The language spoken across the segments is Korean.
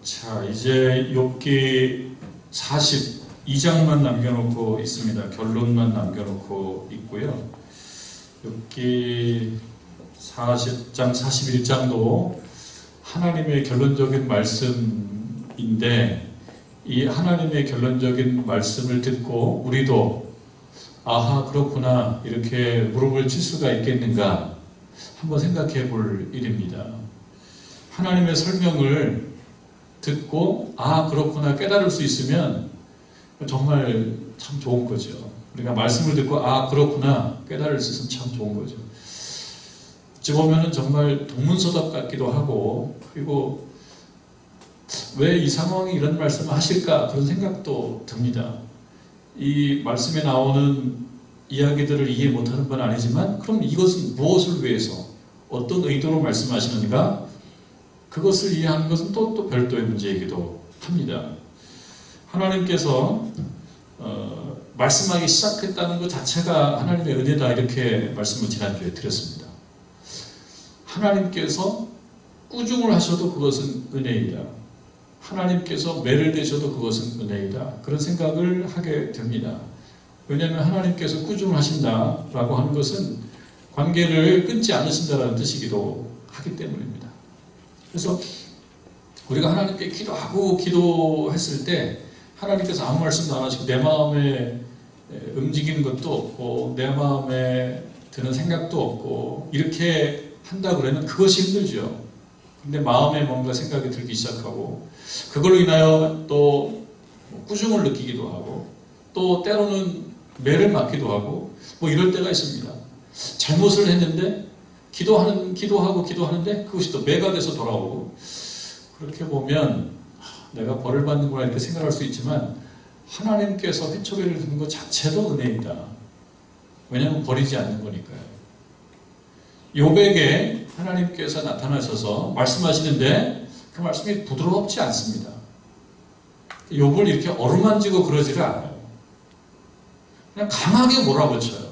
자, 이제 욥기 42장만 남겨놓고 있습니다. 결론만 남겨놓고 있고요. 욥기 40장, 41장도 하나님의 결론적인 말씀인데, 이 하나님의 결론적인 말씀을 듣고 우리도 아하 그렇구나 이렇게 무릎을 칠 수가 있겠는가 한번 생각해 볼 일입니다. 하나님의 설명을 듣고 아 그렇구나 깨달을 수 있으면 정말 참 좋은 거죠. 우리가 말씀을 듣고 아 그렇구나 깨달을 수 있으면 참 좋은 거죠. 어찌 보면은 정말 동문서답 같기도 하고, 그리고 왜 이 상황에 이런 말씀을 하실까 그런 생각도 듭니다. 이 말씀에 나오는 이야기들을 이해 못하는 건 아니지만 그럼 이것은 무엇을 위해서 어떤 의도로 말씀하시는가, 그것을 이해하는 것은 또 별도의 문제이기도 합니다. 하나님께서 말씀하기 시작했다는 것 자체가 하나님의 은혜다 이렇게 말씀을 지난주에 드렸습니다. 하나님께서 꾸중을 하셔도 그것은 은혜이다. 하나님께서 매를 대셔도 그것은 은혜이다. 그런 생각을 하게 됩니다. 왜냐하면 하나님께서 꾸중을 하신다라고 하는 것은 관계를 끊지 않으신다라는 뜻이기도 하기 때문입니다. 그래서 우리가 하나님께 기도했을 때 하나님께서 아무 말씀도 안 하시고 내 마음에 움직이는 것도 없고 내 마음에 드는 생각도 없고 이렇게 한다 그러면 그것이 힘들죠. 근데 마음에 뭔가 생각이 들기 시작하고 그걸로 인하여 또 꾸중을 느끼기도 하고 또 때로는 매를 맞기도 하고 뭐 이럴 때가 있습니다. 잘못을 했는데 기도하는데 그것이 또 매가 돼서 돌아오고, 그렇게 보면 내가 벌을 받는구나 이렇게 생각할 수 있지만 하나님께서 회초리를 드는 것 자체도 은혜이다. 왜냐하면 버리지 않는 거니까요. 욥에게 하나님께서 나타나셔서 말씀하시는데 그 말씀이 부드럽지 않습니다. 욥을 이렇게 어루만지고 그러지를 않아요. 그냥 강하게 몰아붙여요.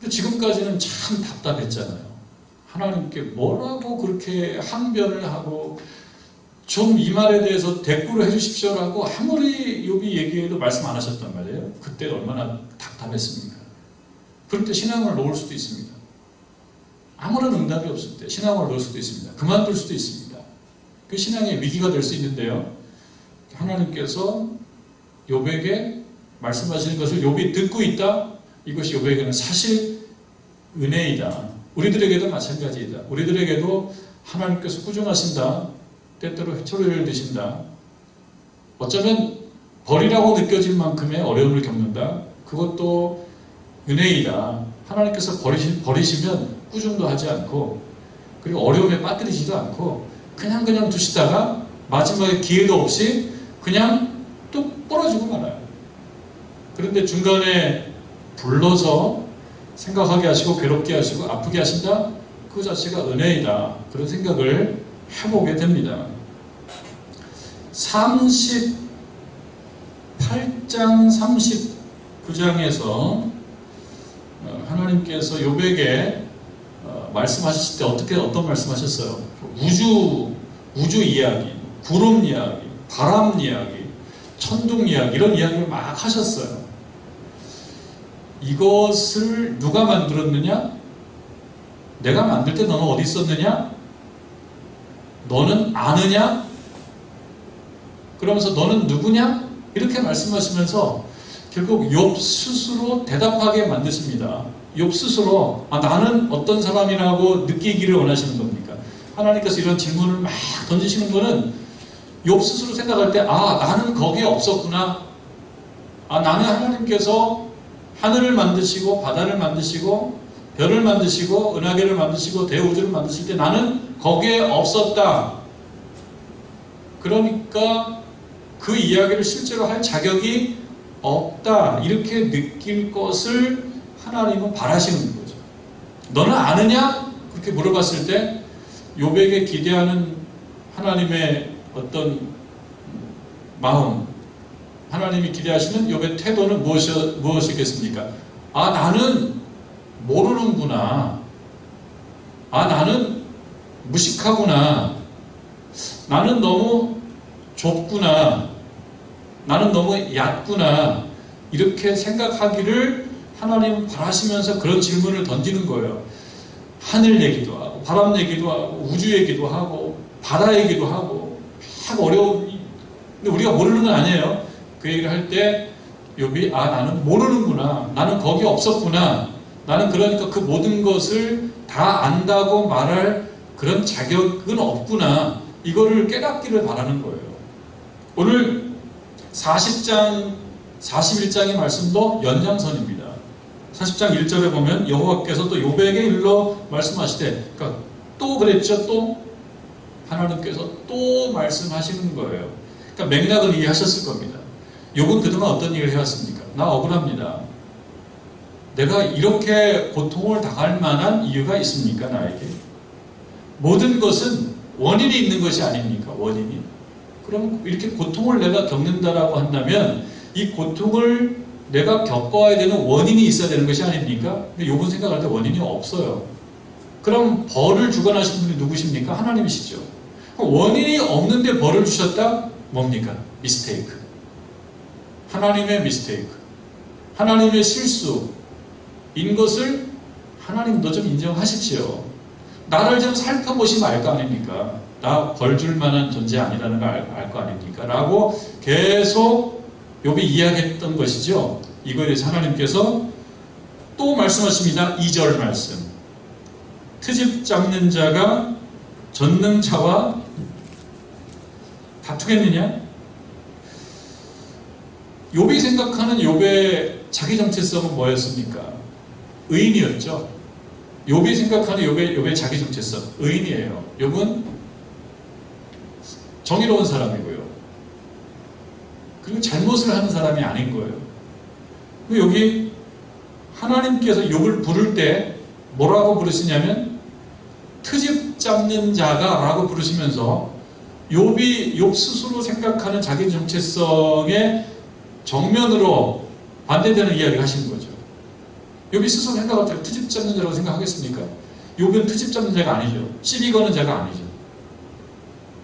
지금까지는 참 답답했잖아요. 하나님께 뭐라고 그렇게 항변을 하고 좀 이 말에 대해서 대꾸를 해주십시오라고 아무리 욥이 얘기해도 말씀 안 하셨단 말이에요. 그때 얼마나 답답했습니까? 그럴 때 신앙을 놓을 수도 있습니다. 아무런 응답이 없을 때 신앙을 놓을 수도 있습니다. 그만둘 수도 있습니다. 그 신앙의 위기가 될 수 있는데요. 하나님께서 욥에게 말씀하시는 것을 욥이 듣고 있다. 이것이 욥에게는 사실 은혜이다. 우리들에게도 마찬가지이다. 우리들에게도 하나님께서 꾸중하신다. 때때로 회초리를 드신다. 어쩌면 벌이라고 느껴질 만큼의 어려움을 겪는다. 그것도 은혜이다. 하나님께서 버리시면 꾸중도 하지 않고 그리고 어려움에 빠뜨리지도 않고 그냥 두시다가 마지막에 기회도 없이 그냥 뚝 부러지고 말아요. 그런데 중간에 불러서 생각하게 하시고 괴롭게 하시고 아프게 하신다? 그 자체가 은혜이다. 그런 생각을 해보게 됩니다. 38장 39장에서 하나님께서 욥에게 말씀하셨을 때 어떤 말씀하셨어요? 우주 이야기, 구름 이야기, 바람 이야기, 천둥 이야기 이런 이야기를 막 하셨어요. 이것을 누가 만들었느냐? 내가 만들 때 너는 어디 있었느냐? 너는 아느냐? 그러면서 너는 누구냐? 이렇게 말씀하시면서 결국 욥 스스로 대답하게 만드십니다. 욥 스스로 나는 어떤 사람이라고 느끼기를 원하시는 겁니까? 하나님께서 이런 질문을 막 던지시는 거는 욥 스스로 생각할 때 나는 거기에 없었구나. 나는 하나님께서 하늘을 만드시고 바다를 만드시고 별을 만드시고 은하계를 만드시고 대우주를 만드실 때 나는 거기에 없었다. 그러니까 그 이야기를 실제로 할 자격이 없다. 이렇게 느낄 것을 하나님은 바라시는 거죠. 너는 아느냐? 그렇게 물어봤을 때 욥에게 기대하는 하나님의 어떤 마음, 하나님이 기대하시는 욥의 태도는 무엇이겠습니까? 나는 모르는구나. 나는 무식하구나. 나는 너무 좁구나, 나는 너무 얕구나, 이렇게 생각하기를 하나님은 바라시면서 그런 질문을 던지는 거예요. 하늘 얘기도 하고 바람 얘기도 하고 우주 얘기도 하고 바다 얘기도 하고 막 어려운, 근데 우리가 모르는 건 아니에요. 그 얘기를 할 때 욥이 나는 모르는구나, 나는 거기 없었구나, 나는 그러니까 그 모든 것을 다 안다고 말할 그런 자격은 없구나, 이거를 깨닫기를 바라는 거예요. 오늘 40장 41장의 말씀도 연장선입니다. 40장 1절에 보면 여호와께서 또 욥에게 일러 말씀하시되, 그러니까 또 그랬죠. 또 하나님께서 또 말씀하시는 거예요. 그러니까 맥락을 이해하셨을 겁니다. 욥은 그동안 어떤 일을 해왔습니까? 나 억울합니다. 내가 이렇게 고통을 당할 만한 이유가 있습니까? 나에게 모든 것은 원인이 있는 것이 아닙니까? 원인이. 그럼 이렇게 고통을 내가 겪는다라고 한다면 이 고통을 내가 겪어야 되는 원인이 있어야 되는 것이 아닙니까? 근데 욥은 생각할 때 원인이 없어요. 그럼 벌을 주관하신 분이 누구십니까? 하나님이시죠. 원인이 없는데 벌을 주셨다? 뭡니까? 미스테이크. 하나님의 미스테이크. 하나님의 실수인 것을 하나님도 좀 인정하십시오. 나를 좀 살펴보시면 알 거 아닙니까? 나 벌 줄 만한 존재 아니라는 걸 알 거 아닙니까? 라고 계속 욥이 이야기했던 것이죠. 이거에 대해서 하나님께서 또 말씀하십니다. 2절 말씀. 트집 잡는 자가 전능자와 다투겠느냐? 욥이 생각하는 욥의 자기 정체성은 뭐였습니까? 의인이었죠. 욥이 생각하는 욥의 자기 정체성, 의인이에요. 욥은 정의로운 사람이고요. 그리고 잘못을 하는 사람이 아닌 거예요. 여기 하나님께서 욥을 부를 때 뭐라고 부르시냐면 트집 잡는 자가 라고 부르시면서 욥 스스로 생각하는 자기 정체성의 정면으로 반대되는 이야기를 하시는 거죠. 욥이 스스로 생각할 때 트집 잡는 자라고 생각하겠습니까? 욥은 트집 잡는 자가 아니죠. 시비 거는 자가 아니죠.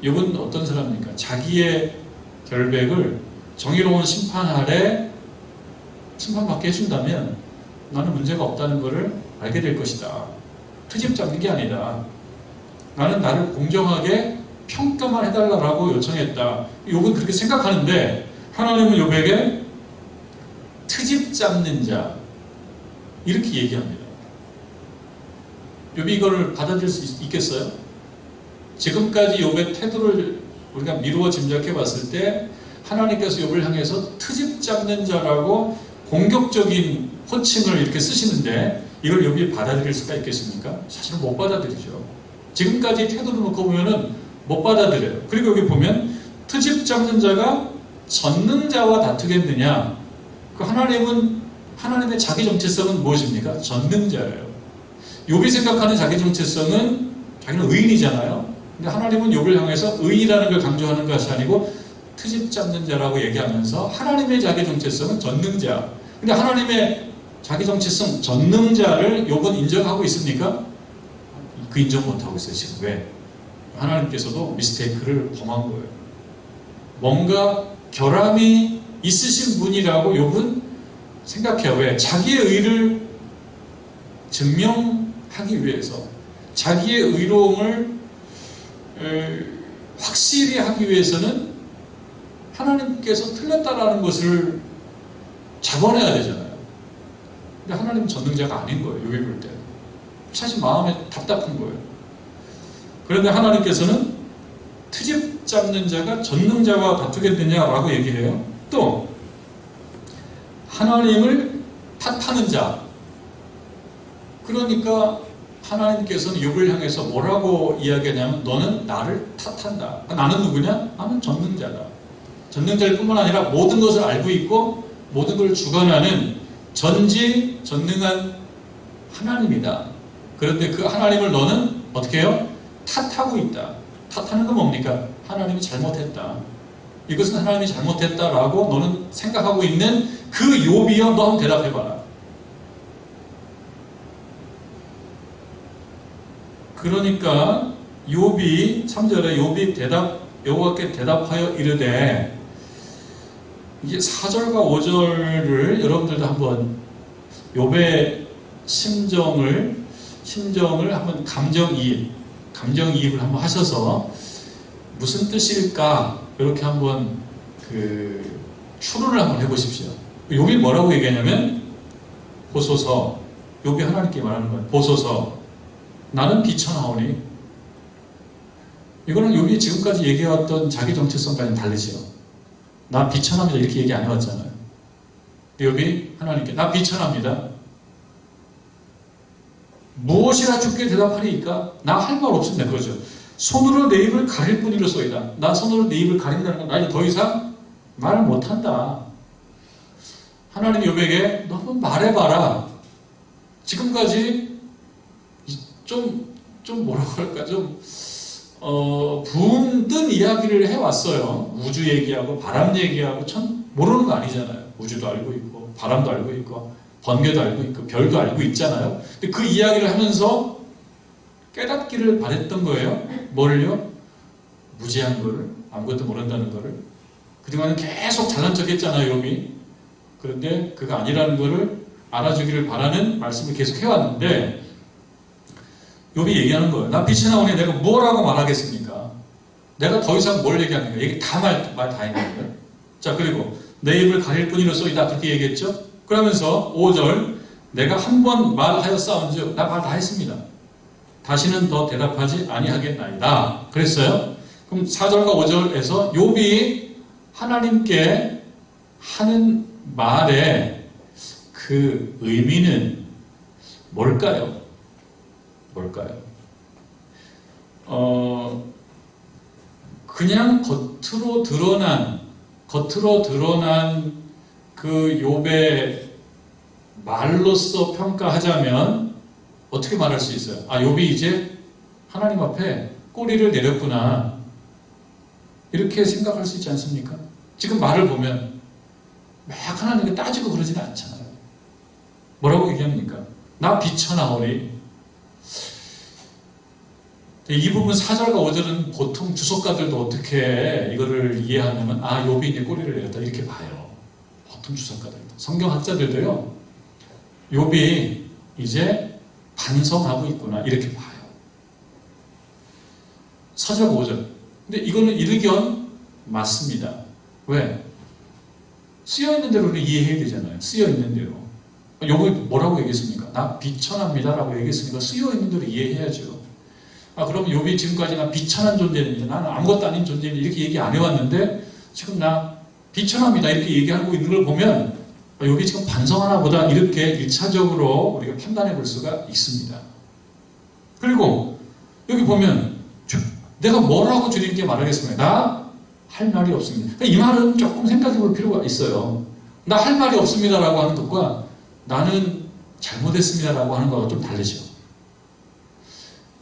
욥은 어떤 사람입니까? 자기의 결백을 정의로운 심판 아래 심판받게 해준다면 나는 문제가 없다는 것을 알게 될 것이다. 트집 잡는 게 아니다. 나는 나를 공정하게 평가만 해달라고 요청했다. 욥은 그렇게 생각하는데 하나님은 욥에게 트집 잡는 자 이렇게 얘기합니다. 욥이 이걸 받아들일 수 있겠어요? 지금까지 욥의 태도를 우리가 미루어 짐작해 봤을 때 하나님께서 욥을 향해서 트집 잡는 자라고 공격적인 호칭을 이렇게 쓰시는데 이걸 욥이 받아들일 수가 있겠습니까? 사실은 못 받아들이죠. 지금까지 태도를 놓고 보면은 못 받아들여요. 그리고 여기 보면 트집 잡는 자가 전능자와 다투겠느냐? 그 하나님의 자기 정체성은 무엇입니까? 전능자예요. 욥이 생각하는 자기 정체성은 자기는 의인이잖아요. 근데 하나님은 욥을 향해서 의인이라는 걸 강조하는 것이 아니고 트집 잡는 자라고 얘기하면서 하나님의 자기 정체성은 전능자. 근데 하나님의 자기 정체성 전능자를 욥은 인정하고 있습니까? 그 인정 못하고 있어요. 지금 왜? 하나님께서도 미스테이크를 범한 거예요. 뭔가 결함이 있으신 분이라고 욥은 생각해요. 왜? 자기의 의를 증명하기 위해서 자기의 의로움을 확실히 하기 위해서는 하나님께서 틀렸다라는 것을 잡아내야 되잖아요. 근데 하나님은 전능자가 아닌 거예요. 욥이 볼 때. 사실 마음에 답답한 거예요. 그런데 하나님께서는 트집 잡는 자가 전능자와 다투겠느냐라고 얘기해요. 또 하나님을 탓하는 자. 그러니까 하나님께서는 욥을 향해서 뭐라고 이야기하냐면 너는 나를 탓한다. 나는 누구냐? 나는 전능자다. 전능자일 뿐만 아니라 모든 것을 알고 있고 모든 걸 주관하는 전지전능한 하나님이다. 그런데 그 하나님을 너는 어떻게 해요? 탓하고 있다. 탓하는 건 뭡니까? 하나님이 잘못했다. 이것은 하나님이 잘못했다라고 너는 생각하고 있는 그 욥이여, 너 한번 대답해봐라. 그러니까 욥이 3절에 욥이 여호와께 대답하여 이르되, 이게 4절과 5절을 여러분들도 한번 욥의 심정을 한번 감정이입을 한번 하셔서 무슨 뜻일까 이렇게 한번 추론을 한번 해보십시오. 욥이 뭐라고 얘기하냐면, 보소서, 욥이 하나님께 말하는 거예요. 보소서, 나는 비천하오니. 이거는 욥이 지금까지 얘기해왔던 자기 정체성과는 다르지요. 나 비천합니다 이렇게 얘기 안 해왔잖아요. 욥이 하나님께 나 비천합니다. 무엇이라 주께 대답하리이까? 나 할 말 없습니다. 그러죠. 손으로 내 입을 가릴 뿐이로소이다. 나 손으로 내 입을 가린다는 건 나 이제 더 이상 말을 못한다. 하나님 욥에게 너 한번 말해봐라. 지금까지 좀 뭐라고 할까, 붕 뜬 이야기를 해왔어요. 우주 얘기하고 바람 얘기하고 모르는 거 아니잖아요. 우주도 알고 있고 바람도 알고 있고 번개도 알고 있고 별도 알고 있잖아요. 근데 그 이야기를 하면서 깨닫기를 바랬던 거예요. 뭐를요? 무지한 거를, 아무것도 모른다는 거를. 그동안은 계속 잘난 척 했잖아요, 욥이. 그런데 그가 아니라는 거를 알아주기를 바라는 말씀을 계속 해왔는데, 욥이 얘기하는 거예요. 나 빛이 나오니 내가 뭐라고 말하겠습니까? 내가 더 이상 뭘 얘기합니까? 얘기 말 다 했는 거예요. 자, 그리고 내 입을 가릴 뿐이로소이다. 그렇게 얘기했죠? 그러면서 5절, 내가 한 번 말하였사온즉 나 말 다 했습니다. 다시는 더 대답하지 아니하겠나이다. 그랬어요. 그럼 4절과 5절에서 욥이 하나님께 하는 말의 그 의미는 뭘까요? 그냥 겉으로 드러난 그 욥의 말로서 평가하자면 어떻게 말할 수 있어요? 아, 욥이 이제 하나님 앞에 꼬리를 내렸구나, 이렇게 생각할 수 있지 않습니까? 지금 말을 보면 막 하나님께 따지고 그러지는 않잖아요. 뭐라고 얘기합니까? 나 비천하오리. 이 부분 4절과 5절은 보통 주석가들도 어떻게 이거를 이해하냐면, 아, 욥이 이제 꼬리를 내렸다 이렇게 봐요. 보통 주석가들도, 성경학자들도요, 욥이 이제 반성하고 있구나 이렇게 봐요. 4절과 5절. 근데 이거는 일견 맞습니다. 왜? 쓰여있는 대로 이해해야 되잖아요. 쓰여있는 대로. 욥이 뭐라고 얘기했습니까? 나 비천합니다 라고 얘기했으니까 쓰여있는 대로 이해해야죠. 아, 그럼 욥이 지금까지 나 비천한 존재입니다, 나는 아무것도 아닌 존재입니다 이렇게 얘기 안 해왔는데 지금 나 비천합니다 이렇게 얘기하고 있는 걸 보면 욥이 지금 반성하나 보다 이렇게 1차적으로 우리가 판단해 볼 수가 있습니다. 그리고 여기 보면 내가 뭐라고 주님께 말하겠습니까? 나 할 말이 없습니다. 이 말은 조금 생각해 볼 필요가 있어요. 나 할 말이 없습니다 라고 하는 것과 나는 잘못했습니다 라고 하는 것과 좀 다르죠.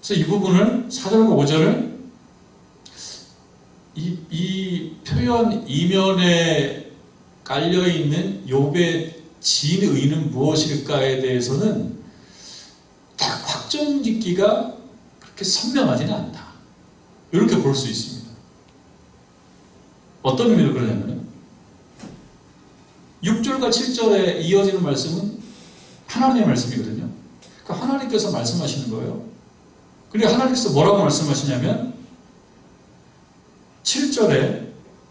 그래서 이 부분을 4절과 5절을 이 표현 이면에 깔려있는 욥의 진의는 무엇일까에 대해서는 딱 확정짓기가 그렇게 선명하지는 않다, 이렇게 볼 수 있습니다. 어떤 의미로 그러냐면 6절과 7절에 이어지는 말씀은 하나님의 말씀이거든요. 그러니까 하나님께서 말씀하시는 거예요. 그리고 하나님께서 뭐라고 말씀하시냐면 7절에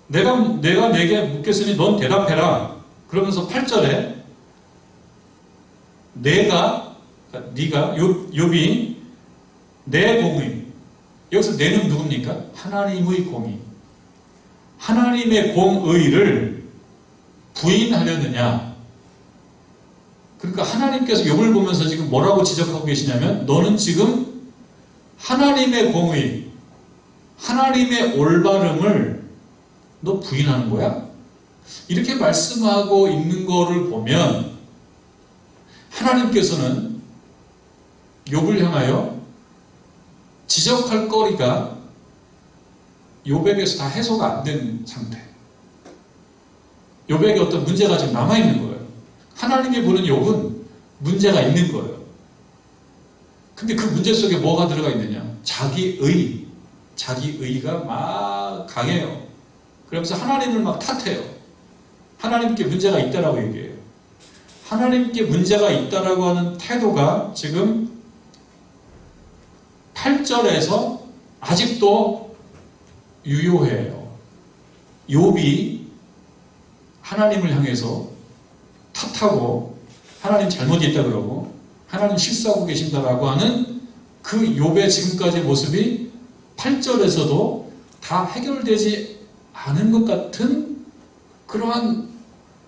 내가 내게 묻겠으니 넌 대답해라. 그러면서 8절에 네가 욥이 내 공의, 여기서 내는 누굽니까? 하나님의 공의, 하나님의 공의를 부인하려느냐. 그러니까 하나님께서 욥을 보면서 지금 뭐라고 지적하고 계시냐면, 너는 지금 하나님의 공의, 하나님의 올바름을 너 부인하는 거야? 이렇게 말씀하고 있는 거를 보면 하나님께서는 욥을 향하여 지적할 거리가 욥에게서 다 해소가 안 된 상태, 욥에게 어떤 문제가 지금 남아있는 거예요. 하나님이 보는 욥은 문제가 있는 거예요. 근데 그 문제 속에 뭐가 들어가 있느냐? 자기의가 막 문제가 강해요. 그러면서 하나님을 막 탓해요. 하나님께 문제가 있다라고 얘기해요. 하나님께 문제가 있다라고 하는 태도가 지금 8절에서 아직도 유효해요. 욥이 하나님을 향해서 탓하고 하나님 잘못했다 그러고 하나님 실수하고 계신다라고 하는 그 욥의 지금까지의 모습이 8절에서도 다 해결되지 않은 것 같은 그러한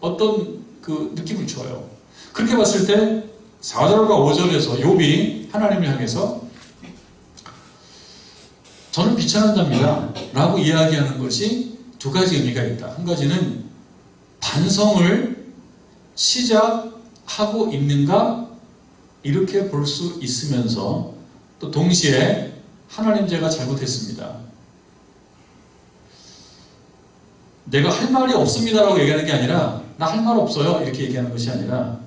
어떤 그 느낌을 줘요. 그렇게 봤을 때 4절과 5절에서 욥이 하나님을 향해서 저는 비천한 자입니다 라고 이야기하는 것이 두 가지 의미가 있다. 한 가지는 반성을 시작하고 있는가 이렇게 볼 수 있으면서 또 동시에 하나님 제가 잘못했습니다. 내가 할 말이 없습니다라고 얘기하는 게 아니라 나 할 말 없어요 이렇게 얘기하는 것이 아니라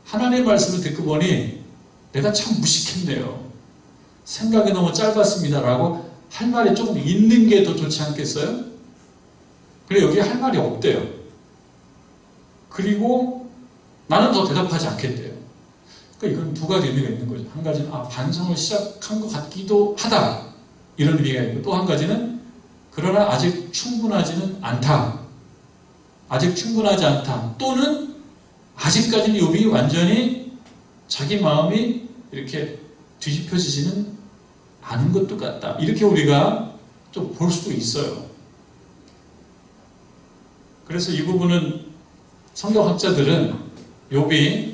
하나님의 말씀을 듣고 보니 내가 참 무식했네요. 생각이 너무 짧았습니다라고 할 말이 조금 있는 게 더 좋지 않겠어요? 그래 여기 할 말이 없대요. 그리고 나는 더 대답하지 않겠대요. 그러니까 이건 두 가지 의미가 있는 거죠. 한 가지는 반성을 시작한 것 같기도 하다 이런 의미가 있고 또 한 가지는 그러나 아직 충분하지는 않다. 아직 충분하지 않다. 또는 아직까지는 욥이 완전히 자기 마음이 이렇게 뒤집혀지지는 않은 것도 같다. 이렇게 우리가 좀 볼 수도 있어요. 그래서 이 부분은 성경학자들은 욥이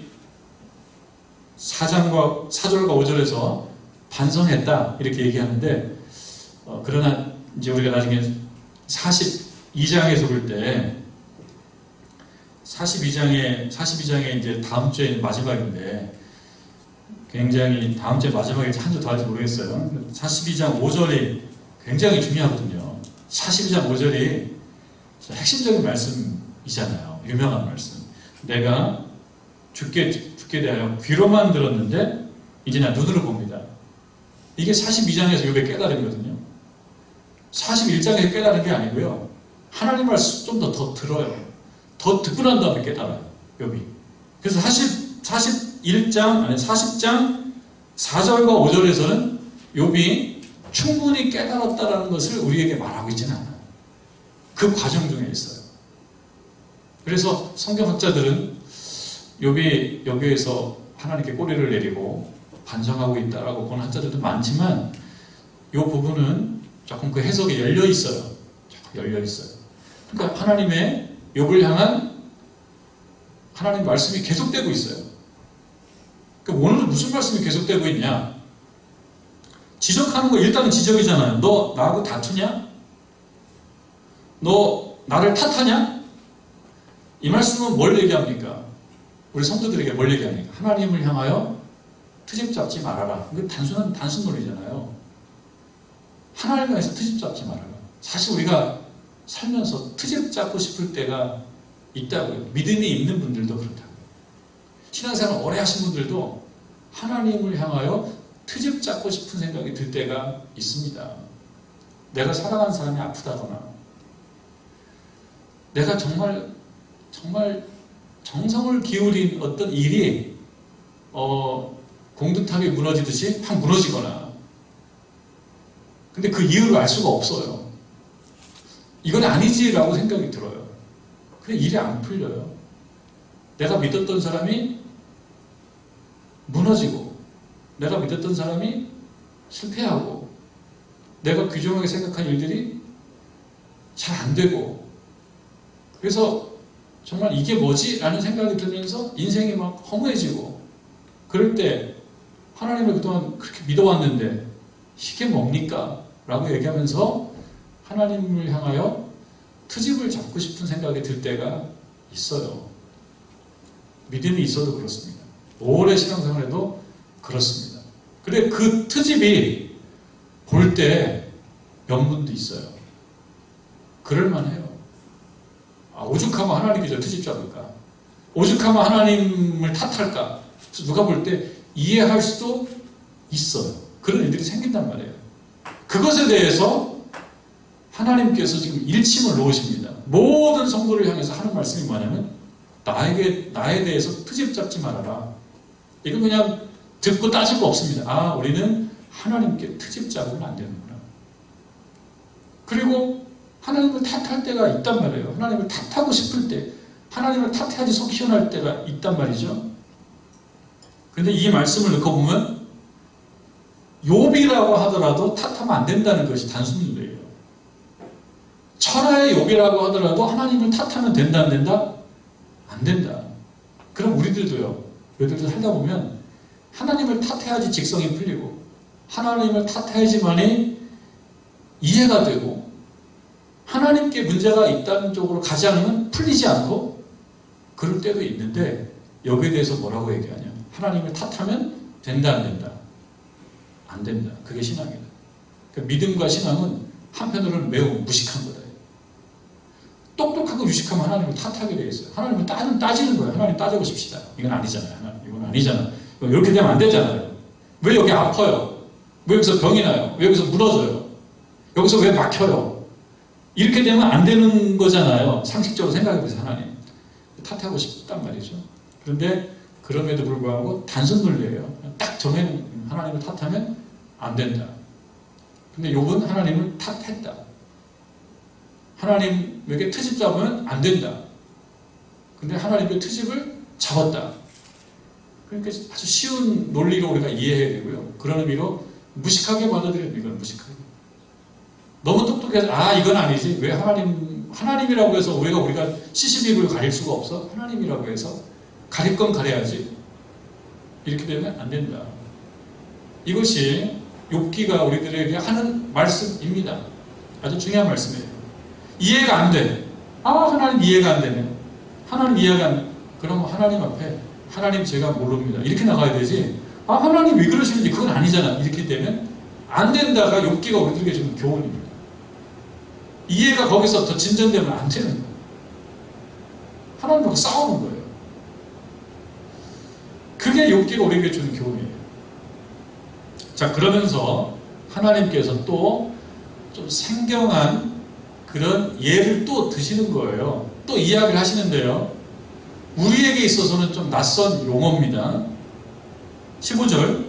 4절과 5절에서 반성했다 이렇게 얘기하는데 그러나 이제 우리가 나중에 42장에서 볼 때 42장에 이제 다음 주에 마지막인데 굉장히 다음 주에 마지막일지 한 주 더 할지 모르겠어요. 42장 5절이 굉장히 중요하거든요. 42장 5절이 핵심적인 말씀이잖아요. 유명한 말씀. 내가 죽게 대하여 귀로만 들었는데 이제 나 눈으로 봅니다. 이게 42장에서 욥의 깨달음이거든요. 41장에서 깨달은 게 아니고요. 하나님 말씀 좀 더 들어요. 더 듣고 난 다음에 깨달아요. 욥이. 그래서 40장 4절과 5절에서는 욥이 충분히 깨달았다라는 것을 우리에게 말하고 있지는 않아요. 그 과정 중에 있어요. 그래서 성경학자들은 욥이 여기에서 하나님께 꼬리를 내리고 반성하고 있다라고 보는 학자들도 많지만 이 부분은 조금 그 해석이 열려 있어요. 조금 열려 있어요. 그러니까 하나님의 욥을 향한 하나님 말씀이 계속되고 있어요. 그러니까 오늘은 무슨 말씀이 계속되고 있냐? 지적하는 거 일단은 지적이잖아요. 너 나하고 다투냐? 너 나를 탓하냐? 이 말씀은 뭘 얘기합니까? 우리 성도들에게 뭘 얘기합니까? 하나님을 향하여 트집 잡지 말아라. 이거 단순 논리잖아요. 하나님을 향해서 트집 잡지 말아라. 사실 우리가 살면서 트집 잡고 싶을 때가 있다고요. 믿음이 있는 분들도 그렇다고요. 신앙생활 오래 하신 분들도 하나님을 향하여 트집 잡고 싶은 생각이 들 때가 있습니다. 내가 사랑하는 사람이 아프다거나 내가 정말 정성을 기울인 어떤 일이 공든탑이 무너지듯이 확 무너지거나 근데 그 이유를 알 수가 없어요. 이건 아니지라고 생각이 들어요. 근데 일이 안 풀려요. 내가 믿었던 사람이 무너지고 내가 믿었던 사람이 실패하고 내가 귀중하게 생각한 일들이 잘 안 되고 그래서 정말 이게 뭐지? 라는 생각이 들면서 인생이 막 허무해지고 그럴 때 하나님을 그동안 그렇게 믿어왔는데 이게 뭡니까? 라고 얘기하면서 하나님을 향하여 트집을 잡고 싶은 생각이 들 때가 있어요. 믿음이 있어도 그렇습니다. 오래 신앙생활에도 그렇습니다. 근데 그 트집이 볼 때 명분도 있어요. 그럴만해요. 오죽하면 하나님이 저 트집 잡을까? 오죽하면 하나님을 탓할까? 누가 볼 때 이해할 수도 있어요. 그런 일들이 생긴단 말이에요. 그것에 대해서 하나님께서 지금 일침을 놓으십니다. 모든 성도를 향해서 하는 말씀이 뭐냐면 나에 대해서 트집 잡지 말아라. 이건 그냥 듣고 따질 거 없습니다. 아, 우리는 하나님께 트집 잡으면 안 되는구나. 그리고 하나님을 탓할 때가 있단 말이에요. 하나님을 탓하고 싶을 때, 하나님을 탓해야지 속 시원할 때가 있단 말이죠. 그런데 이 말씀을 넣고 보면 욥이라고 하더라도 탓하면 안 된다는 것이 단순이에요. 천하의 욥이라고 하더라도 하나님을 탓하면 된다 안 된다? 안 된다. 그럼 우리들도요. 우리들도 살다 보면 하나님을 탓해야지 직성이 풀리고 하나님을 탓해야지만이 이해가 되고 하나님께 문제가 있다는 쪽으로 가지 않으면 풀리지 않고 그럴 때도 있는데 여기에 대해서 뭐라고 얘기하냐. 하나님을 탓하면 된다 안 된다? 안 된다. 그게 신앙이다. 그러니까 믿음과 신앙은 한편으로는 매우 무식한 거다. 똑똑하고 유식하면 하나님을 탓하게 되어 있어요. 하나님을 따지는 거예요. 하나님 따져보십시다. 이건 아니잖아요. 하나님, 이건 아니잖아. 이렇게 되면 안 되잖아요. 왜 여기 아파요? 왜 여기서 병이 나요? 왜 여기서 무너져요? 여기서 왜 막혀요? 이렇게 되면 안 되는 거잖아요. 상식적으로 생각해보세요. 하나님. 탓하고 싶단 말이죠. 그런데 그럼에도 불구하고 단순 논리예요. 딱 정해놓은 하나님을 탓하면 안 된다. 근데 욥은 하나님을 탓했다. 하나님에게 트집 잡으면 안 된다. 근데 하나님의 트집을 잡았다. 그러니까 아주 쉬운 논리로 우리가 이해해야 되고요. 그런 의미로 무식하게 받아들여야 돼요. 이건 무식하게. 너무 똑똑해서 이건 아니지. 왜 하나님이라고 해서 우리가 시시비를 가릴 수가 없어? 하나님이라고 해서 가릴 건 가려야지. 이렇게 되면 안 된다. 이것이 욥기가 우리들에게 하는 말씀입니다. 아주 중요한 말씀이에요. 이해가 안 돼. 하나님 이해가 안 되네. 하나님 이해가 안 돼. 그럼 하나님 앞에 하나님 제가 모릅니다. 이렇게 나가야 되지. 하나님 왜 그러시는지 그건 아니잖아. 이렇게 되면 안 된다가 욥기가 우리들에게 주는 교훈입니다. 이해가 거기서 더 진전되면 안 되는 거예요. 하나님하고 싸우는 거예요. 그게 욥기가 우리에게 주는 교훈이에요. 자, 그러면서 하나님께서 또 좀 생경한 그런 예를 또 드시는 거예요. 또 이야기를 하시는데요. 우리에게 있어서는 좀 낯선 용어입니다. 15절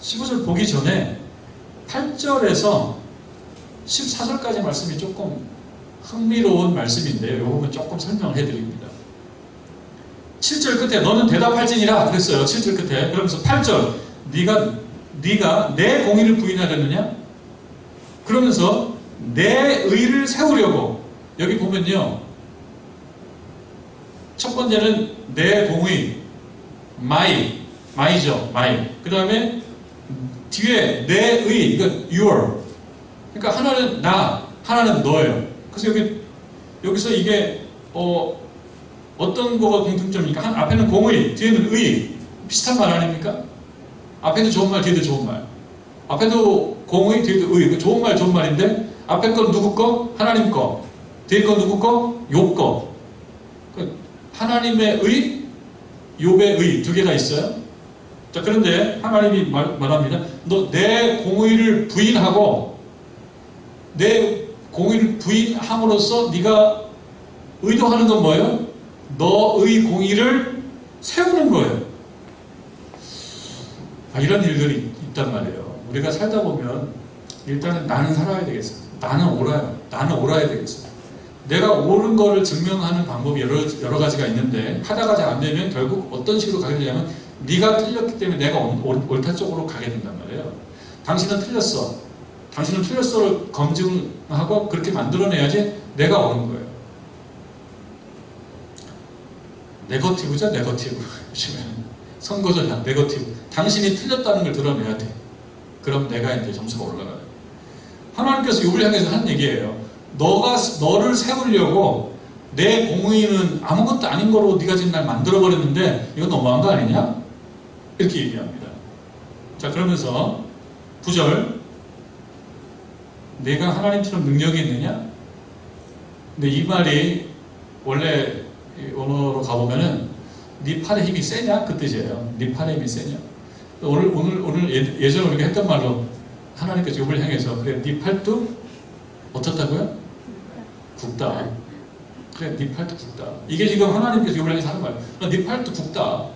15절 보기 전에 8절에서 14절까지 말씀이 조금 흥미로운 말씀인데요. 이 부분 조금 설명을 해드립니다. 7절 끝에 너는 대답할지니라 그랬어요. 7절 끝에. 그러면서 8절 네가 내 공의를 부인하려느냐? 그러면서 내 의를 세우려고 여기 보면요. 첫 번째는 내 공의 my죠. my. 그 다음에 뒤에 내 의, 이건 your. 그러니까 하나는 나, 하나는 너예요. 그래서 여기서 이게 어떤 거가 공통점입니까? 앞에는 공의, 뒤에는 의. 비슷한 말 아닙니까? 앞에도 좋은 말, 뒤에도 좋은 말. 앞에도 공의, 뒤에도 의. 좋은 말인데 앞에 건 누구 거? 하나님 거. 뒤에 건 누구 거? 욥 거. 하나님의 의, 욥의 의 두 개가 있어요. 자, 그런데 하나님이 말합니다. 너 내 공의를 부인하고 내 공의를 부인함으로써 네가 의도하는 건 뭐예요? 너의 공의를 세우는 거예요. 이런 일들이 있단 말이에요. 우리가 살다 보면 일단은 나는 살아야 되겠어. 나는 옳아야 되겠어. 내가 옳은 거를 증명하는 방법이 여러 가지가 있는데 하다가 잘 안 되면 결국 어떤 식으로 가게 되냐면 네가 틀렸기 때문에 내가 옳다 쪽으로 가게 된단 말이에요. 당신은 틀렸어. 당신은 틀렸어를 검증하고 그렇게 만들어내야지 내가 옳은 거예요. 네거티브죠, 네거티브. 선거전략, 네거티브. 당신이 틀렸다는 걸 드러내야 돼. 그럼 내가 이제 점수가 올라가요. 하나님께서 욥을 향해서 한 얘기예요. 너를 세우려고 내 공의는 아무것도 아닌 거로 네가 지금 날 만들어버렸는데 이건 너무한 거 아니냐? 이렇게 얘기합니다. 자, 그러면서 9절 내가 하나님처럼 능력이 있느냐? 근데 이 말이 원래 언어로 가보면은 네 팔의 힘이 세냐? 그 뜻이에요. 네 팔의 힘이 세냐? 오늘 예전에 우리가 했던 말로 하나님께서 욥을 향해서 그래 네 팔뚝 어떻다고요? 굵다. 그래 네 팔뚝 굵다. 이게 지금 하나님께서 욥을 향해서 하는 말이에요. 네 팔뚝 굵다.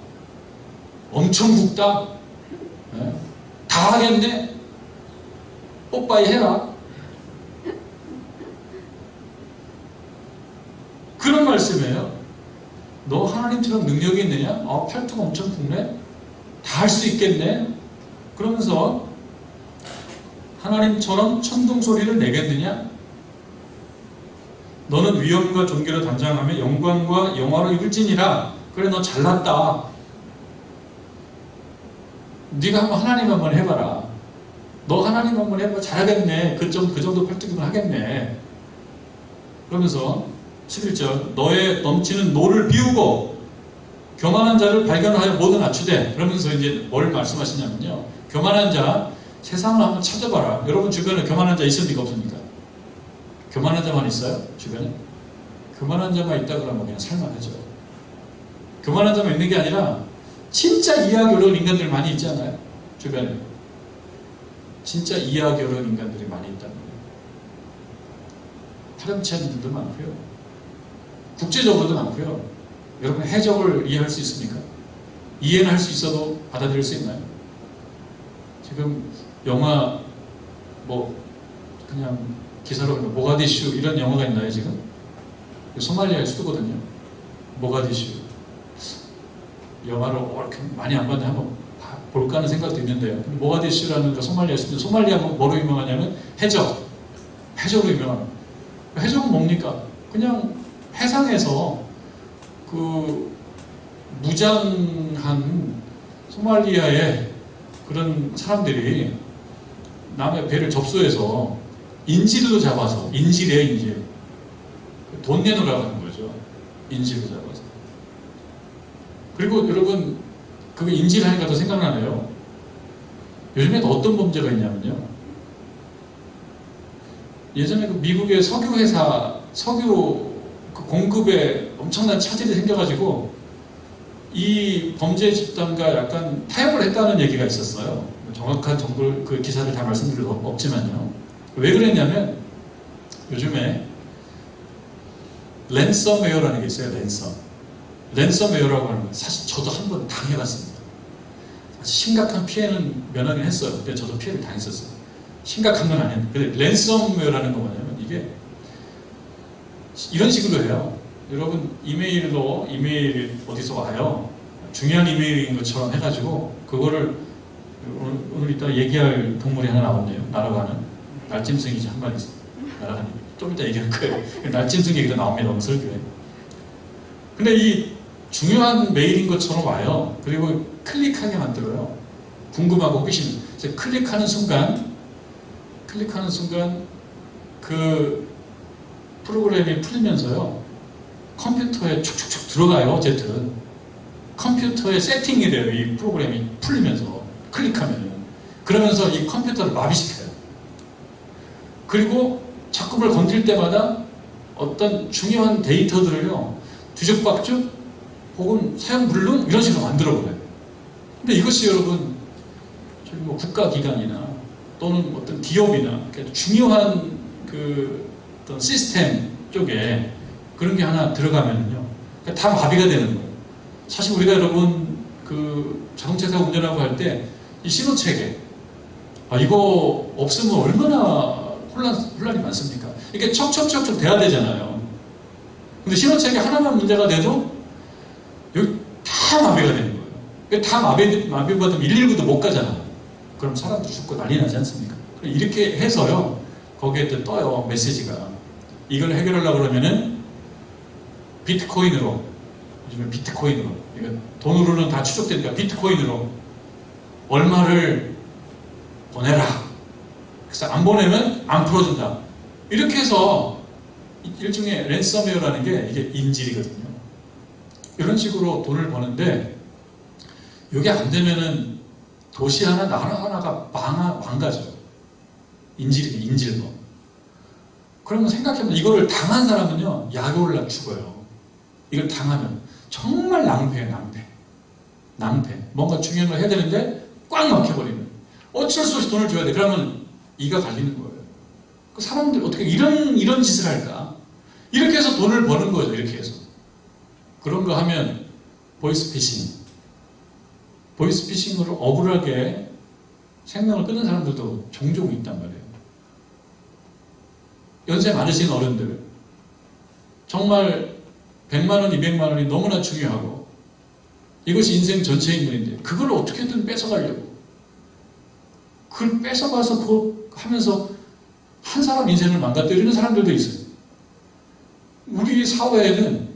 엄청 굵다. 네? 다 하겠네. 뽀빠이 해라. 그런 말씀이에요. 너 하나님처럼 능력이 있느냐? 팔뚝 엄청 굵네? 다 할 수 있겠네? 그러면서 하나님처럼 천둥소리를 내겠느냐? 너는 위엄과 존귀로 단장하며 영광과 영화로 입을지니라. 그래 너 잘났다. 네가 한번 하나님 한번 해봐라. 너 하나님 한번 해봐. 잘하겠네. 그 정도 팔뚝이면 하겠네. 그러면서 11절 너의 넘치는 노를 비우고 교만한 자를 발견하여 모두 낮추되. 그러면서 이제 뭘 말씀하시냐면요, 교만한 자 세상을 한번 찾아봐라. 여러분 주변에 교만한 자 있습니까 없습니까? 교만한 자만 있어요? 주변에? 교만한 자만 있다 그러면 그냥 살만하죠. 교만한 자만 있는 게 아니라 진짜 이해하기 어려운 인간들 많이 있지 않아요? 주변에. 진짜 이해하기 어려운 인간들이 많이 있다는 거예요. 파렴치 않은 분도 많고요. 국제적으로도 많고요. 여러분 해적을 이해할 수 있습니까? 이해는 할 수 있어도 받아들일 수 있나요? 지금 영화 뭐 그냥 기사로 보면 모가디슈 이런 영화가 있나요 지금? 소말리아의 수도거든요. 모가디슈. 영화를 이렇게 많이 안 봤는데 한번 볼까 하는 생각도 있는데요. 모가디슈라는 그 소말리아 수도. 소말리아 뭐로 유명하냐면 해적으로 유명합니다. 해적은 뭡니까? 그냥 해상에서 그 무장한 소말리아의 그런 사람들이 남의 배를 접수해서 인질로 잡아서, 인질이에요, 인질. 돈 내놓으라고 하는 거죠. 인질로 잡아서. 그리고 여러분, 그게 인질하니까 더 생각나네요. 요즘에 어떤 범죄가 있냐면요. 예전에 그 미국의 석유 그 공급에 엄청난 차질이 생겨가지고 이 범죄 집단과 약간 타협을 했다는 얘기가 있었어요. 정확한 정보를 그 기사를 다 말씀드릴 수 없지만요. 왜 그랬냐면 요즘에 랜섬웨어라는 게 있어요. 랜섬웨어라고 하는 건 사실 저도 한번 당해봤습니다. 심각한 피해는 면하긴 했어요. 근데 저도 피해를 당했었어요. 심각한 건 아니었는데. 근데 랜섬웨어라는 건 뭐냐면 이게 이런 식으로 해요. 여러분 이메일 어디서 와요. 중요한 이메일인 것처럼 해가지고 그거를 오늘 이따 얘기할 동물이 하나 나왔네요. 날아가는 날짐승이지 한 마리 있어요. 날아가는 좀 이따 얘기할 거예요. 날짐승 얘기도 나옵니다. 오늘 설교에. 근데 이 중요한 메일인 것처럼 와요. 그리고 클릭하게 만들어요. 궁금하고 호기심. 클릭하는 순간 그 프로그램이 풀리면서요. 컴퓨터에 축축축 들어가요. 어쨌든 컴퓨터에 세팅이 돼요. 이 프로그램이 풀리면서 클릭하면은. 그러면서 이 컴퓨터를 마비시켜요. 그리고 자꾸 뭘 건드릴 때마다 어떤 중요한 데이터들을요. 뒤죽박죽 혹은 사용 불능 이런 식으로 만들어버려요. 근데 이것이 여러분 저희 뭐 국가기관이나 또는 어떤 기업이나 중요한 그 어떤 시스템 쪽에 그런 게 하나 들어가면은요, 다 마비가 되는 거예요. 사실 우리가 여러분 그 자동차 사고 운전하고 할 때 이 신호체계 이거 없으면 얼마나 혼란이 많습니까? 이게 척척척척 돼야 되잖아요. 근데 신호체계 하나만 문제가 돼도 여기 다 마비가 되는 거예요. 다 마비받으면 119도 못 가잖아요. 그럼 사람도 죽고 난리 나지 않습니까? 이렇게 해서요, 거기에 또 떠요, 메시지가. 이걸 해결하려고 그러면은 비트코인으로, 요즘에 비트코인으로, 돈으로는 다 추적되니까 비트코인으로 얼마를 보내라. 그래서 안 보내면 안 풀어준다. 이렇게 해서 일종의 랜섬웨어라는 게 이게 인질이거든요. 이런 식으로 돈을 버는데 이게 안 되면은 도시 하나, 나라 하나가 망가져. 인질범. 그러면 생각해보면 이거를 당한 사람은요, 약이 올라 죽어요. 이걸 당하면 정말 낭패예요. 낭패. 뭔가 중요한 걸 해야 되는데 꽉 막혀버리는. 어쩔 수 없이 돈을 줘야 돼. 그러면 이가 갈리는 거예요. 그 사람들 어떻게 이런 짓을 할까? 이렇게 해서 돈을 버는 거죠. 이렇게 해서. 그런 거 하면 보이스피싱으로 억울하게 생명을 끊는 사람들도 종종 있단 말이에요. 연세 많으신 어른들, 정말 100만 원, 200만 원이 너무나 중요하고 이것이 인생 전체 인물인데 그걸 어떻게든 뺏어가려고, 그걸 뺏어가서 그거 하면서 한 사람 인생을 망가뜨리는 사람들도 있어요. 우리 사회에는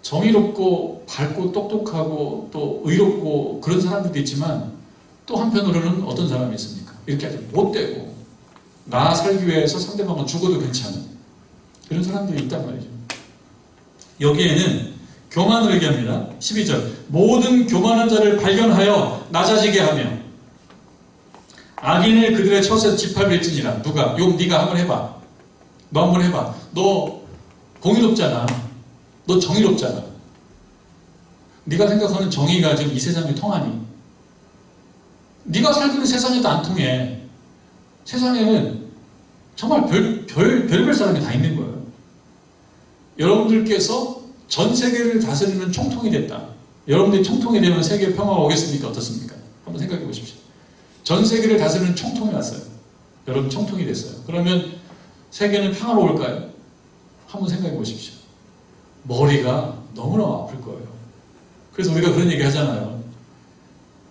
정의롭고 밝고 똑똑하고 또 의롭고 그런 사람들도 있지만 또 한편으로는 어떤 사람이 있습니까? 이렇게 아주 못되고 나 살기 위해서 상대방은 죽어도 괜찮은 그런 사람들이 있단 말이죠. 여기에는 교만을 얘기합니다. 12절 모든 교만한 자를 발견하여 낮아지게 하며 악인을 그들의 처소에서 짓밟을지니라. 누가? 용 네가 한번 해봐. 너 한번 해봐. 너 공의롭잖아. 너 정의롭잖아. 네가 생각하는 정의가 지금 이 세상에 통하니? 네가 살고 있는 세상에도 안 통해. 세상에는 정말 별별 사람이 다 있는 거예요. 여러분들께서 전 세계를 다스리는 총통이 됐다. 여러분들이 총통이 되면 세계 평화가 오겠습니까? 어떻습니까? 한번 생각해 보십시오. 전 세계를 다스리는 총통이 왔어요. 여러분 총통이 됐어요. 그러면 세계는 평화로울까요? 한번 생각해 보십시오. 머리가 너무나 아플 거예요. 그래서 우리가 그런 얘기 하잖아요.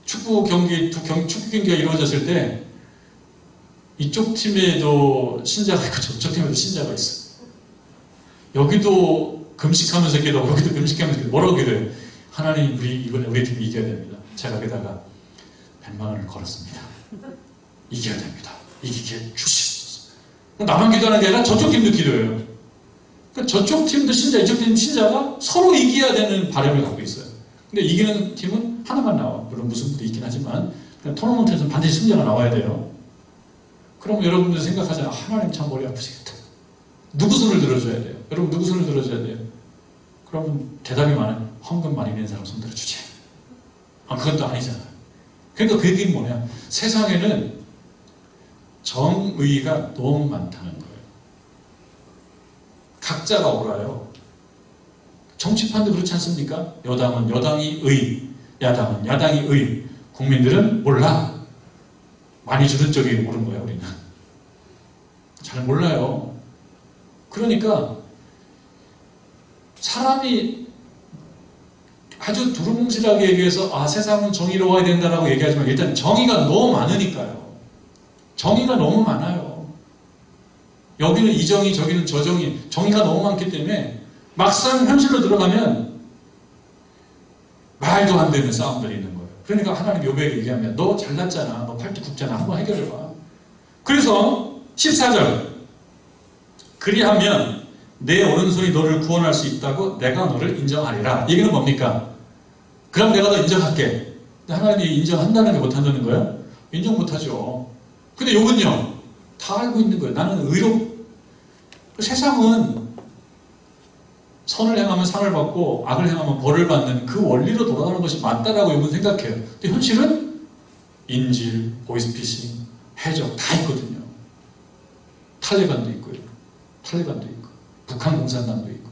축구 경기가 이루어졌을 때 이쪽 팀에도 신자가 있고 저쪽 팀에도 신자가 있어. 여기도 금식하면서 기도하고 여기도 금식하면서 기도하고 뭐라고 기도해요? 하나님 이번에 우리 팀이 이겨야 됩니다. 제가 게다가 100만 원을 걸었습니다. 이겨야 됩니다. 이기게 주시옵소서. 나만 기도하는 게 아니라 저쪽 팀도 기도해요. 그러니까 저쪽 팀도 신자, 이쪽 팀 신자가 서로 이겨야 되는 바람을 갖고 있어요. 근데 이기는 팀은 하나만 나와. 물론 무승부도 있긴 하지만 토너먼트에서는 반드시 승자가 나와야 돼요. 그럼 여러분들 생각하잖아요. 하나님 참 머리 아프시겠다. 누구 손을 들어줘야 돼요? 여러분 누구 손을 들어줘야 돼요? 그러면 대답이 많아요. 헌금 많이 낸 사람 손 들어주지. 그것도 아니잖아요. 그러니까 그 얘기는 뭐냐? 세상에는 정의가 너무 많다는 거예요. 각자가 옳아요. 정치판도 그렇지 않습니까? 여당은 여당이 의, 야당은 야당이 의. 국민들은 몰라. 많이 주는 쪽이 옳은 거예요, 우리는. 잘 몰라요. 그러니까 사람이 아주 두루뭉실하게 얘기해서 세상은 정의로워야 된다라고 얘기하지만 일단 정의가 너무 많으니까요. 정의가 너무 많아요. 여기는 이 정의, 저기는 저 정의, 정의가 너무 많기 때문에 막상 현실로 들어가면 말도 안 되는 싸움들이 있는 거예요. 그러니까 하나님 욥에게 얘기하면 너 잘났잖아. 너 팔뚝 굽잖아. 한번 해결해봐. 그래서 14절 그리하면 내 오른손이 너를 구원할 수 있다고 내가 너를 인정하리라. 얘기는 뭡니까? 그럼 내가 너 인정할게. 근데 하나님이 인정한다는 게 못한다는 거예요? 인정 못하죠. 근데 욥은요 다 알고 있는 거예요. 나는 세상은 선을 행하면 상을 받고 악을 행하면 벌을 받는 그 원리로 돌아가는 것이 맞다라고 욥은 생각해요. 근데 현실은 인질, 보이스피싱, 해적 다 있거든요. 탈레반도 있고요. 북한 공산당도 있고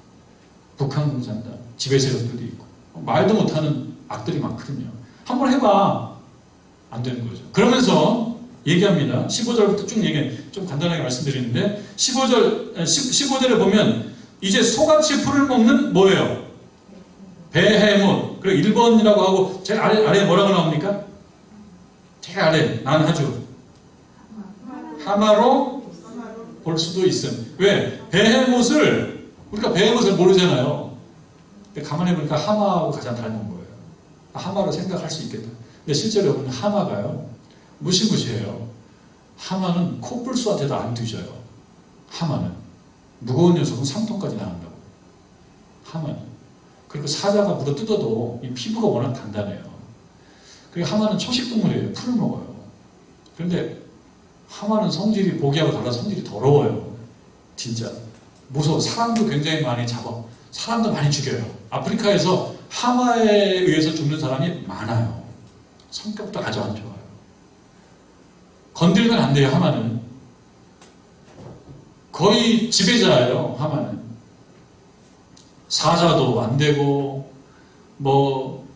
북한 공산당 지배 세력들도 있고 말도 못하는 악들이 많거든요. 한번 해봐. 안 되는 거죠. 그러면서 얘기합니다. 15절부터 쭉 얘기해. 좀 간단하게 말씀드리는데 15절에 보면 이제 소같이 풀을 먹는 뭐예요? 베헤못. 그리고 1번이라고 하고 제일 아래에 뭐라고 나옵니까? 제일 아래 난하주 하마로 볼 수도 있음. 왜? 베헤못을 우리가 베헤못을 모르잖아요. 근데 가만히 보니까 하마하고 가장 닮은 거예요. 하마로 생각할 수 있겠다. 근데 실제로 보면 하마가요 무시무시해요. 하마는 코뿔소한테도 안 뒤져요. 하마는 무거운 녀석은 3톤까지 나간다고. 하마는. 그리고 사자가 물어 뜯어도 이 피부가 워낙 단단해요. 그리고 하마는 초식동물이에요. 풀을 먹어요. 그런데 하마는 성질이 보기하고 달라 성질이 더러워요. 진짜 무서워. 사람도 굉장히 많이 잡아. 사람도 많이 죽여요. 아프리카에서 하마에 의해서 죽는 사람이 많아요. 성격도 아주 안 좋아요. 건들면 안 돼요. 하마는. 거의 지배자예요. 하만은 사자도 안 되고 뭐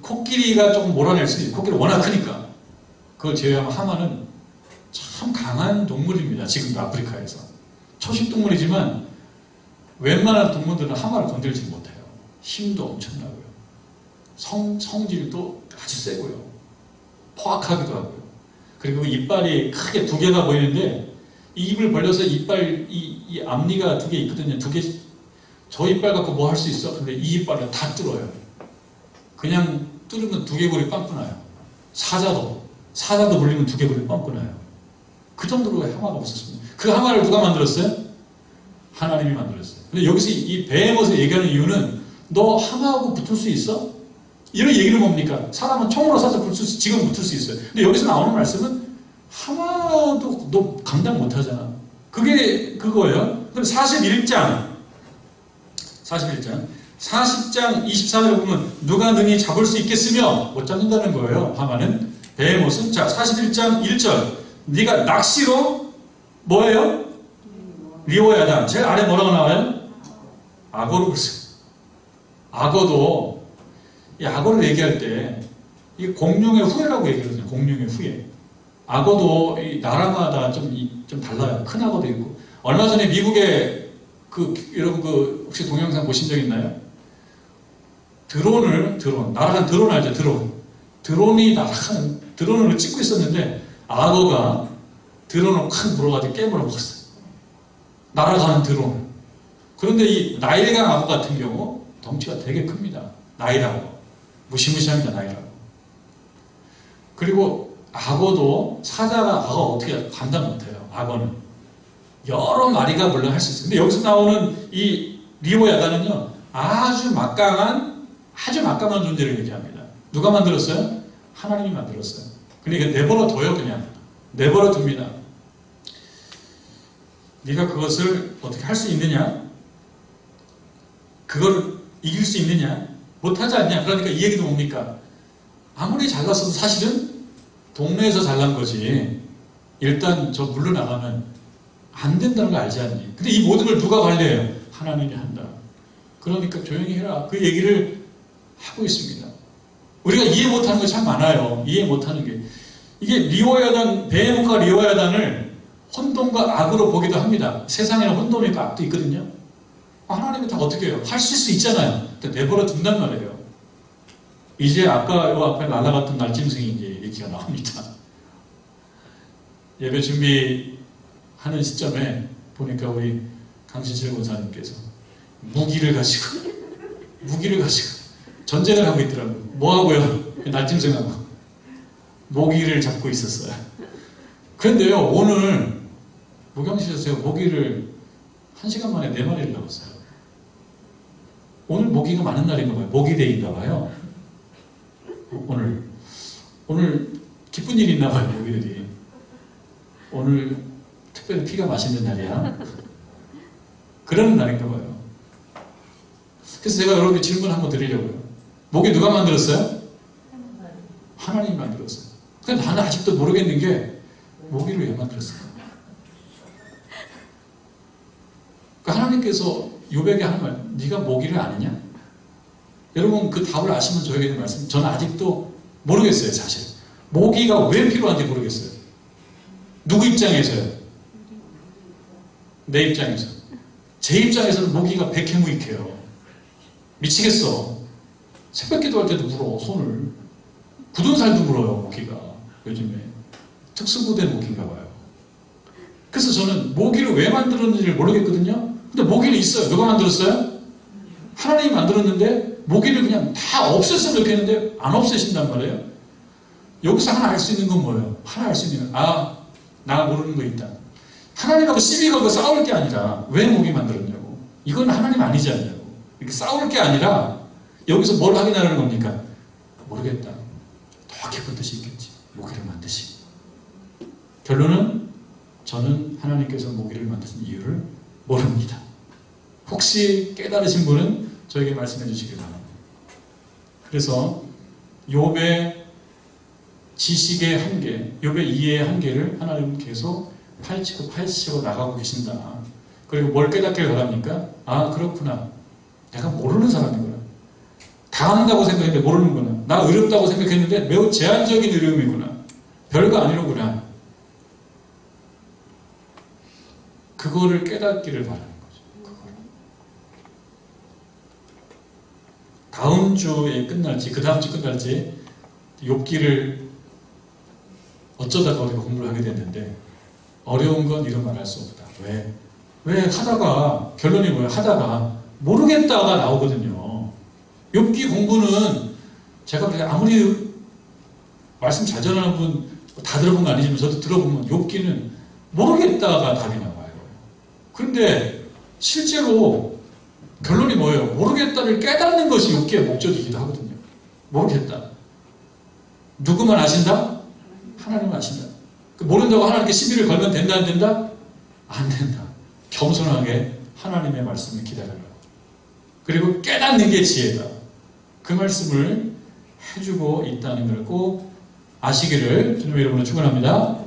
코끼리가 조금 몰아낼 수 있어요. 코끼리 워낙 크니까. 그걸 제외하면 하만은 참 강한 동물입니다. 지금도 아프리카에서 초식 동물이지만 웬만한 동물들은 하만을 건들지 못해요. 힘도 엄청나고요. 성질도 아주 세고요. 포악하기도 하고요. 그리고 이빨이 크게 두 개가 보이는데 이 입을 벌려서 이빨 이 앞니가 두 개 있거든요. 두 개, 저 이빨 갖고 뭐 할 수 있어? 근데 이 이빨을 다 뚫어요. 그냥 뚫으면 두개골이 빵꾸 나요. 사자도 물리면 두개골이 빵꾸 나요. 그 정도로 하마가 없었습니다. 그 하마를 누가 만들었어요? 하나님이 만들었어요. 근데 여기서 이 베헤못을 얘기하는 이유는 너 하마하고 붙을 수 있어? 이런 얘기는 뭡니까? 사람은 총으로 쏴서 지금 붙을 수 있어요. 근데 여기서 나오는 말씀은 하마도 너 감당 못하잖아. 그게 그거예요. 그럼 41장 40장 24절에 보면 누가 능히 잡을 수 있겠으며 못 잡는다는 거예요. 하마는. 베헤못은. 자, 41장 1절 네가 낚시로 뭐예요? 리워야단. 제일 아래 뭐라고 나와요? 악어로 보세요. 악어도 이 악어를 얘기할 때 이게 공룡의 후예라고 얘기하거든요. 공룡의 후예. 악어도 이 나라마다 좀 달라요. 큰 악어도 있고. 얼마 전에 미국에 여러분 혹시 동영상 보신 적 있나요? 드론 날아간 드론 알죠? 드론이 날아가는 드론을 찍고 있었는데 악어가 드론을 확 물어가지고 깨물어 먹었어요. 날아가는 드론. 그런데 이 나일강 악어 같은 경우 덩치가 되게 큽니다. 나일하고 무시무시합니다. 나일하고. 그리고 악어도 사자가 악어 어떻게 감당 못해요. 악어는 여러 마리가 물론 할 수 있어요. 근데 여기서 나오는 이 리오야다는요 아주 막강한 존재를 얘기합니다. 누가 만들었어요? 하나님이 만들었어요. 그러니까 내버려 둬요. 그냥 내버려 둡니다. 네가 그것을 어떻게 할 수 있느냐? 그걸 이길 수 있느냐? 못하지 않냐? 그러니까 이 얘기도 뭡니까? 아무리 잘났어도 사실은 동네에서 잘난 거지. 일단 저 물러나가면 안 된다는 걸 알지 않니? 근데 이 모든 걸 누가 관리해요? 하나님이 한다. 그러니까 조용히 해라. 그 얘기를 하고 있습니다. 우리가 이해 못하는 게 참 많아요. 이해 못하는 게. 이게 리워야단, 베헤못과 리워야단을 혼돈과 악으로 보기도 합니다. 세상에는 혼돈이 있고 악도 있거든요. 하나님이 다 어떻게 해요? 하실 수 있잖아요. 근데 내버려 둔단 말이에요. 이제 아까 요 앞에 날아갔던 날짐승이 이제 얘기가 나옵니다. 예배 준비하는 시점에 보니까 우리 강신실 권사님께서 무기를 가지고 전쟁을 하고 있더라고요. 뭐 하고요? 날짐승하고 모기를 잡고 있었어요. 그런데요, 오늘 무경실에서 제가 모기를 1시간 만에 4마리를 잡았어요. 오늘 모기가 많은 날인가 봐요. 모기데이인가 봐요. 오늘 기쁜 일이 있나 봐요. 모기들이. 오늘 특별히 피가 맛있는 날이야. 그런 날인가 봐요. 그래서 제가 여러분께 질문 한번 드리려고요. 모기 누가 만들었어요? 하나님이 만들었어요. 근데 나는 아직도 모르겠는 게 모기를 왜 만들었을까? 그러니까 하나님께서 욥에게 하는 말, 네가 모기를 아느냐? 여러분 그 답을 아시면 저에게 말씀. 저는 아직도 모르겠어요. 사실 모기가 왜 필요한지 모르겠어요. 누구 입장에서요? 내 입장에서. 제 입장에서는 모기가 백해무익해요. 미치겠어. 새벽 기도할 때도 물어. 손을 굳은 살도 물어요. 모기가 요즘에 특수부대 모기인가 봐요. 그래서 저는 모기를 왜 만들었는지를 모르겠거든요. 근데 모기는 있어요. 누가 만들었어요? 하나님이 만들었는데 모기를 그냥 다 없앴으면 좋겠는데 안 없애신단 말이에요. 여기서 하나 알 수 있는 건 뭐예요? 하나 알 수 있는 건 나 모르는 거 있다. 하나님하고 시비 걸고 싸울 게 아니라 왜 모기 만들었냐고. 이건 하나님 아니지 않냐고. 이렇게 싸울 게 아니라 여기서 뭘 확인하는 겁니까? 모르겠다. 더 깊은 뜻이 있겠지. 모기를 만드시. 결론은 저는 하나님께서 모기를 만드신 이유를 모릅니다. 혹시 깨달으신 분은 저에게 말씀해 주시기 바랍니다. 그래서 욥의 지식의 한계, 욥의 이해의 한계를 하나님은 계속 파헤치고 나가고 계신다. 그리고 뭘 깨닫길 바랍니까? 아, 그렇구나. 내가 모르는 사람이구나. 다 안다고 생각했는데 모르는구나. 나 어렵다고 생각했는데 매우 제한적인 어려움이구나. 별거 아니로구나. 그거를 깨닫기를 바라는 거죠. 그거를. 다음 주에 끝날지, 그 다음 주 끝날지 욥기를 어쩌다가 우리가 공부를 하게 됐는데 어려운 건 이런 말 할 수 없다. 왜 하다가 결론이 뭐예요? 하다가 모르겠다가 나오거든요. 욥기 공부는 제가 아무리 말씀 잘 전하는 분 다 들어본 거 아니지만 저도 들어보면 욥기는 모르겠다가 답이 나와요. 그런데 실제로 결론이 뭐예요? 모르겠다를 깨닫는 것이 욥기의 목적이기도 하거든요. 모르겠다. 누구만 아신다? 하나님은 아신다. 모른다고 하나님께 시비를 걸면 된다 안 된다? 안 된다. 겸손하게 하나님의 말씀을 기다려라. 그리고 깨닫는 게 지혜다. 그 말씀을 해주고 있다는 걸 꼭 아시기를 주님의 이름으로 축원합니다.